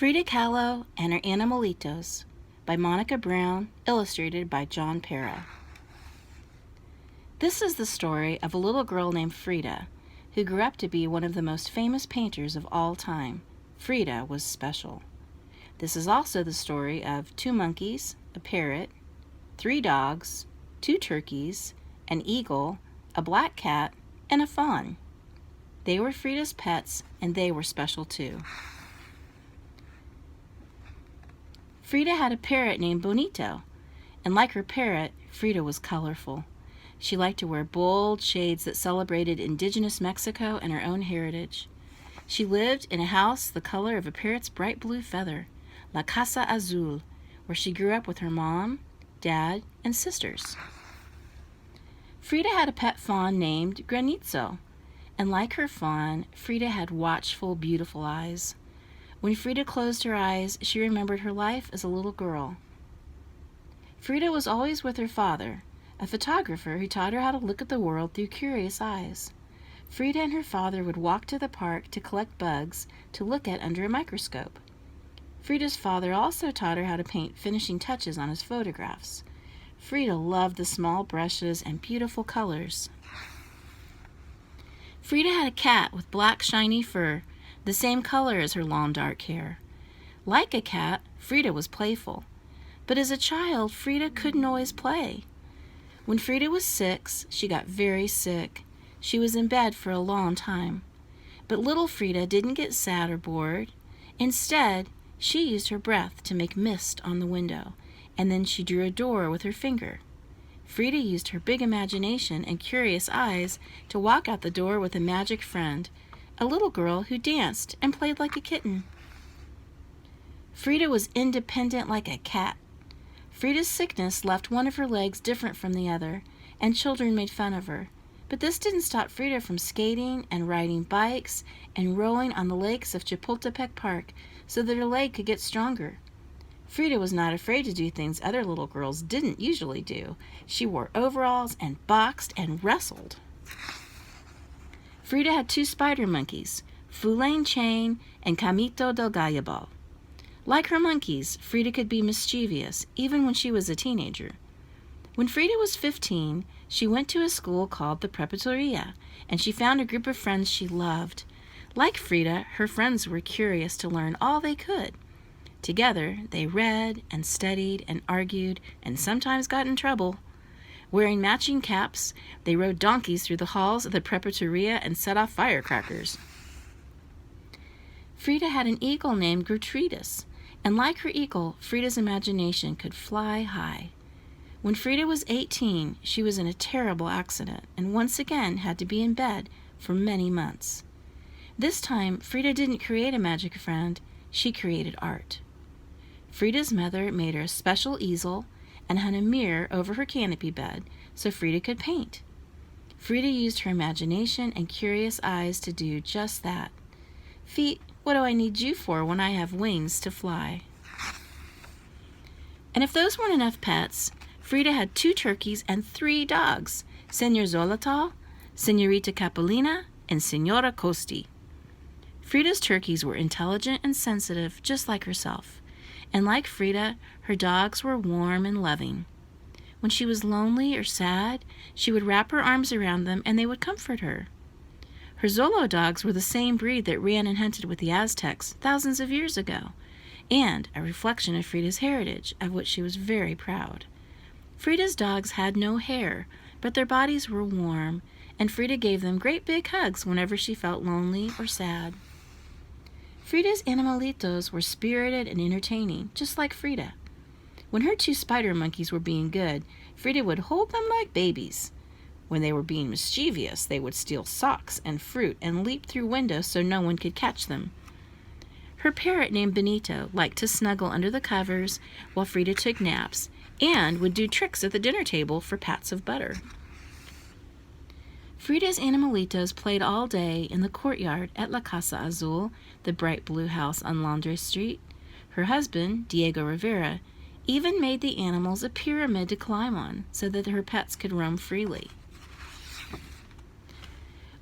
Frida Kahlo and Her Animalitos by Monica Brown, illustrated by John Para. This is the story of a little girl named Frida, who grew up to be one of the most famous painters of all time. Frida was special. This is also the story of 2 monkeys, a parrot, 3 dogs, 2 turkeys, an eagle, a black cat, and a fawn. They were Frida's pets, and they were special too. Frida had a parrot named Bonito, and like her parrot, Frida was colorful. She liked to wear bold shades that celebrated indigenous Mexico and her own heritage. She lived in a house the color of a parrot's bright blue feather, La Casa Azul, where she grew up with her mom, dad, and sisters. Frida had a pet fawn named Granizo, and like her fawn, Frida had watchful, beautiful eyes. When Frida closed her eyes, she remembered her life as a little girl. Frida was always with her father, a photographer who taught her how to look at the world through curious eyes. Frida and her father would walk to the park to collect bugs to look at under a microscope. Frida's father also taught her how to paint finishing touches on his photographs. Frida loved the small brushes and beautiful colors. Frida had a cat with black shiny fur, the same color as her long dark hair. Like a cat, Frida was playful. But as a child, Frida couldn't always play. When Frida was 6, she got very sick. She was in bed for a long time. But little Frida didn't get sad or bored. Instead, she used her breath to make mist on the window, and then she drew a door with her finger. Frida used her big imagination and curious eyes to walk out the door with a magic friend, a little girl who danced and played like a kitten. Frida was independent like a cat. Frida's sickness left one of her legs different from the other, and children made fun of her. But this didn't stop Frida from skating and riding bikes and rowing on the lakes of Chapultepec Park so that her leg could get stronger. Frida was not afraid to do things other little girls didn't usually do. She wore overalls and boxed and wrestled. Frida had 2 spider monkeys, Fulane Chain and Camito del Gallabal. Like her monkeys, Frida could be mischievous, even when she was a teenager. When Frida was 15, she went to a school called the Preparatoria, and she found a group of friends she loved. Like Frida, her friends were curious to learn all they could. Together, they read and studied and argued and sometimes got in trouble. Wearing matching caps, they rode donkeys through the halls of the Preparatoria and set off firecrackers. Frida had an eagle named Gertrudis, and like her eagle, Frida's imagination could fly high. When Frida was 18, she was in a terrible accident and once again had to be in bed for many months. This time, Frida didn't create a magic friend, she created art. Frida's mother made her a special easel and hung a mirror over her canopy bed so Frida could paint. Frida used her imagination and curious eyes to do just that. Feet, what do I need you for when I have wings to fly? And if those weren't enough pets, Frida had 2 turkeys and 3 dogs, Senor Zolotal, Senorita Capolina, and Senora Costi. Frida's turkeys were intelligent and sensitive, just like herself. And like Frida, her dogs were warm and loving. When she was lonely or sad, she would wrap her arms around them and they would comfort her. Her Zolo dogs were the same breed that ran and hunted with the Aztecs thousands of years ago, and a reflection of Frida's heritage, of which she was very proud. Frida's dogs had no hair, but their bodies were warm, and Frida gave them great big hugs whenever she felt lonely or sad. Frida's animalitos were spirited and entertaining, just like Frida. When her 2 spider monkeys were being good, Frida would hold them like babies. When they were being mischievous, they would steal socks and fruit and leap through windows so no one could catch them. Her parrot named Benito liked to snuggle under the covers while Frida took naps and would do tricks at the dinner table for pats of butter. Frida's animalitos played all day in the courtyard at La Casa Azul, the bright blue house on Londres Street. Her husband, Diego Rivera, even made the animals a pyramid to climb on so that her pets could roam freely.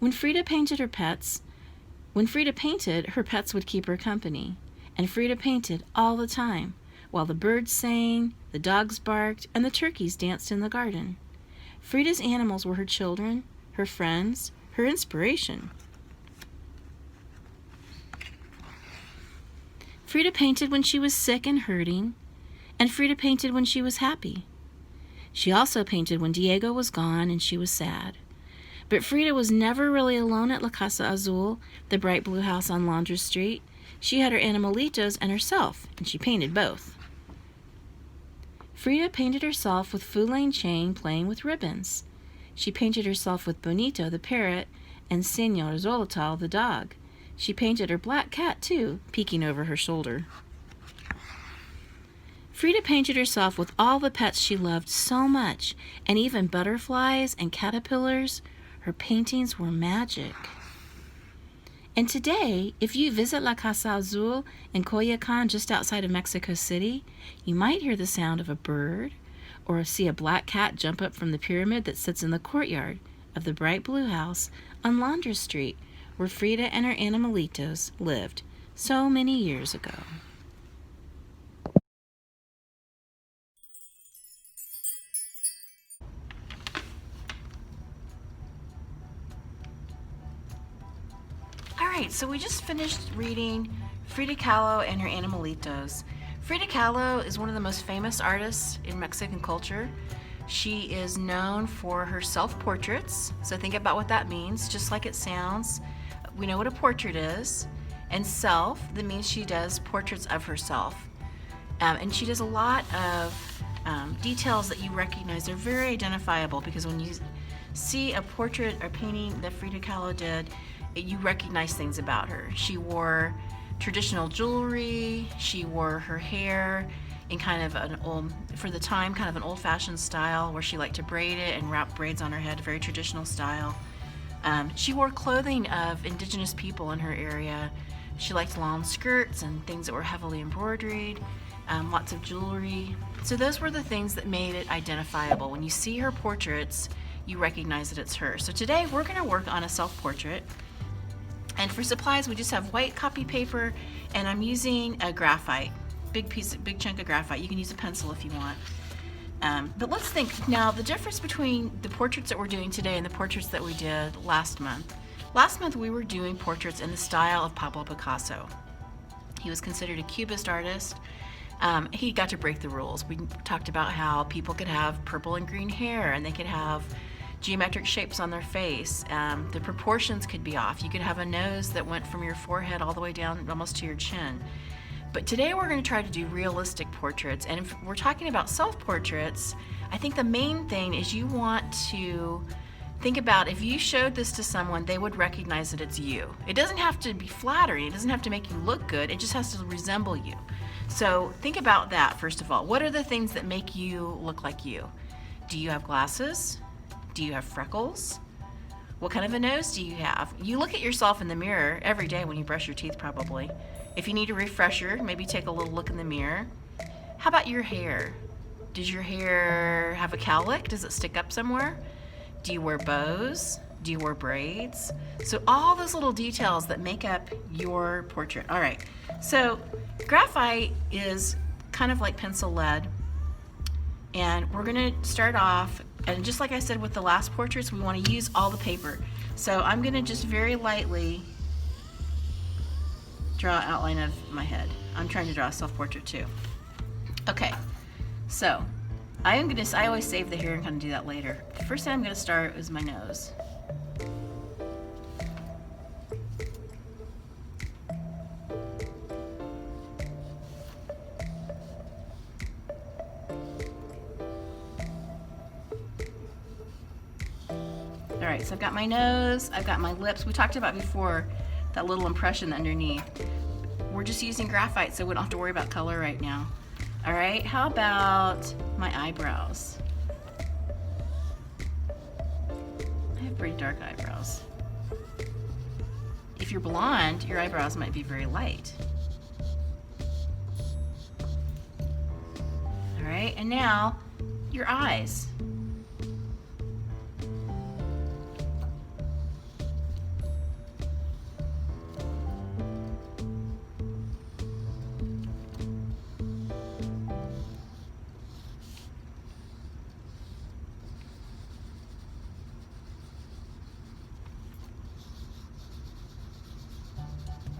When Frida painted, her pets would keep her company. and Frida painted all the time, while the birds sang, the dogs barked, and the turkeys danced in the garden. Frida's animals were her children, her friends, her inspiration. Frida painted when she was sick and hurting, and Frida painted when she was happy. She also painted when Diego was gone and she was sad. But Frida was never really alone at La Casa Azul, the bright blue house on Laundry Street. She had her animalitos and herself, and she painted both. Frida painted herself with Foulaine Chain playing with ribbons. She painted herself with Bonito, the parrot, and Senor Zolotal, the dog. She painted her black cat, too, peeking over her shoulder. Frida painted herself with all the pets she loved so much, and even butterflies and caterpillars. Her paintings were magic. And today, if you visit La Casa Azul in Coyoacan, just outside of Mexico City, you might hear the sound of a bird or see a black cat jump up from the pyramid that sits in the courtyard of the bright blue house on Laundry Street, where Frida and her animalitos lived so many years ago. Alright, so we just finished reading Frida Kahlo and her animalitos. Frida Kahlo is one of the most famous artists in Mexican culture. She is known for her self-portraits, so think about what that means, just like it sounds. We know what a portrait is, and self, that means she does portraits of herself. And she does a lot of details that you recognize. They're very identifiable because when you see a portrait or painting that Frida Kahlo did, you recognize things about her. She wore traditional jewelry, she wore her hair in kind of an old, for the time, kind of an old-fashioned style where she liked to braid it and wrap braids on her head, a very traditional style. She wore clothing of indigenous people in her area. She liked long skirts and things that were heavily embroidered, lots of jewelry. So those were the things that made it identifiable. When you see her portraits, you recognize that it's her. So today we're going to work on a self-portrait. And for supplies, we just have white copy paper, and I'm using a graphite, big chunk of graphite. You can use a pencil if you want. But let's think now the difference between the portraits that we're doing today and the portraits that we did last month. Last month we were doing portraits in the style of Pablo Picasso. He was considered a Cubist artist. He got to break the rules. We talked about how people could have purple and green hair, and they could have geometric shapes on their face. The proportions could be off. You could have a nose that went from your forehead all the way down almost to your chin. But today we're going to try to do realistic portraits, and if we're talking about self-portraits, I think the main thing is you want to think about if you showed this to someone, they would recognize that it's you. It doesn't have to be flattering, it doesn't have to make you look good, it just has to resemble you. So think about that first of all. What are the things that make you look like you? Do you have glasses? Do you have freckles? What kind of a nose do you have? You look at yourself in the mirror every day when you brush your teeth probably. If you need a refresher, maybe take a little look in the mirror. How about your hair? Does your hair have a cowlick? Does it stick up somewhere? Do you wear bows? Do you wear braids? So all those little details that make up your portrait. All right, so graphite is kind of like pencil lead. And we're gonna start off, and just like I said with the last portraits, we wanna use all the paper. So I'm gonna just very lightly draw an outline of my head. I'm trying to draw a self-portrait too. Okay, so I always save the hair and kind of do that later. The first thing I'm gonna start is my nose. All right, so I've got my nose, I've got my lips. We talked about before that little impression underneath. We're just using graphite, so we don't have to worry about color right now. All right, how about my eyebrows? I have pretty dark eyebrows. If you're blonde, your eyebrows might be very light. All right, and now your eyes.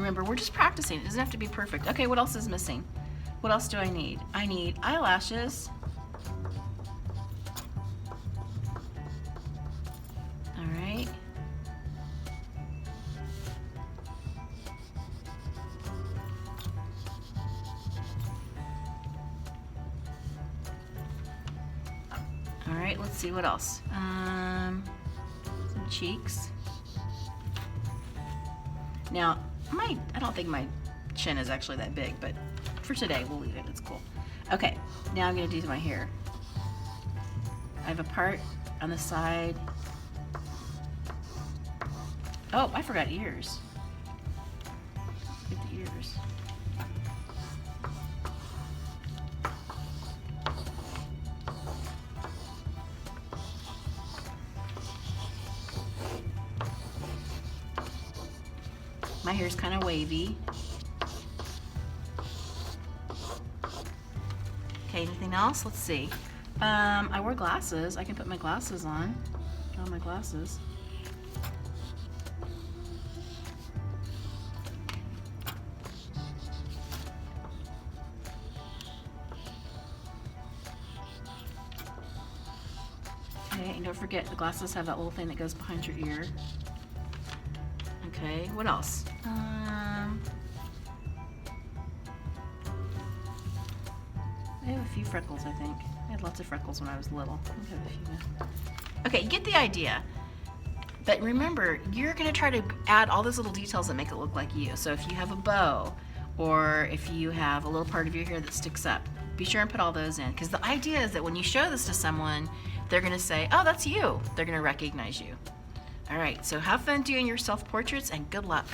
Remember, we're just practicing. It doesn't have to be perfect. Okay, what else is missing? What else do I need? I need eyelashes. All right. All right, let's see what else. Some cheeks. Now, I don't think my chin is actually that big, but for today, we'll leave it. It's cool. Okay, now I'm gonna do my hair. I have a part on the side. Oh, I forgot ears. Get the ears. My hair's kind of wavy. Okay, anything else? Let's see. I wear glasses. I can put my glasses on. Put on my glasses. Okay, and don't forget the glasses have that little thing that goes behind your ear. Okay, what else? I have a few freckles, I think. I had lots of freckles when I was little. I have a few now. Okay, you get the idea. But remember, you're gonna try to add all those little details that make it look like you. So if you have a bow, or if you have a little part of your hair that sticks up, be sure and put all those in. Because the idea is that when you show this to someone, they're gonna say, oh, that's you. They're gonna recognize you. All right, so have fun doing your self-portraits and good luck.